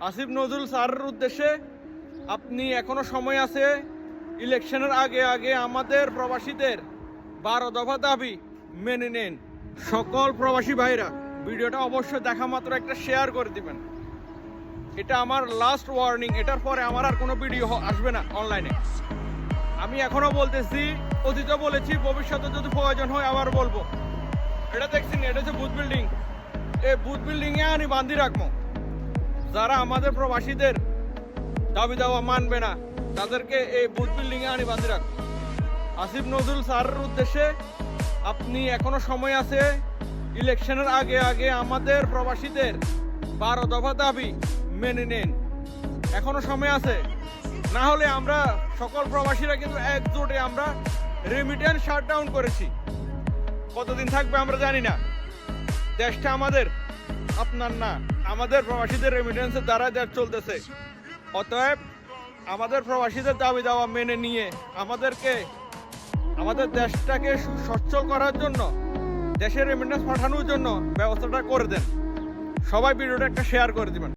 আসিফ নজরুল স্যারের উদ্দেশ্যে, আপনি এখনো সময় আছে, ইলেকশনের আগে আগে আমাদের প্রবাসীদের 12 দফা দাবি মেনে নেন। সকল প্রবাসী ভাইরা ভিডিওটা অবশ্যই দেখা মাত্র একটা শেয়ার করে দিবেন। এটা আমার লাস্ট ওয়ার্নিং, এটার পরে আমার আর কোনো ভিডিও আসবে না অনলাইনে। আমি এখনো বলতেছি, অতীতে বলেছি, ভবিষ্যতে যদি প্রয়োজন হয় আবার বলবো। এটা দেখছেন, এটা হচ্ছে বুথ বিল্ডিং। এই বুথ বিল্ডিংয়ে আমি বান্ধি রাখবো। যারা আমাদের প্রবাসীদের দাবি দাওয়া মানবে না, তাদেরকে এই বুথ বিল্ডিংয়ে আনি বান্ধি রাখবো। আসিফ নজরুল স্যারের উদ্দেশ্যে, আপনি এখনো সময় আছে, ইলেকশনের আগে আগে আমাদের প্রবাসীদের 12 দফা দাবি মেনে নেন। এখনো সময় আছে, না হলে আমরা সকল প্রবাসীরা কিন্তু একজোটে আমরা রেমিটেন্স শাটডাউন করেছি। কতদিন থাকবে আমরা জানি না। দেশটা আমাদের, আপনার না। আমাদের প্রবাসীদের রেমিটেন্সের দ্বারা দেশ চলতেছে। অতএব আমাদের প্রবাসীদের দাবি দাওয়া মেনে নিয়ে আমাদের দেশটাকে সচ্ছল করার জন্য, দেশের রেমিটেন্স পাঠানোর জন্য ব্যবস্থাটা করে দেন। সবাই ভিডিওটা একটা শেয়ার করে দিবেন।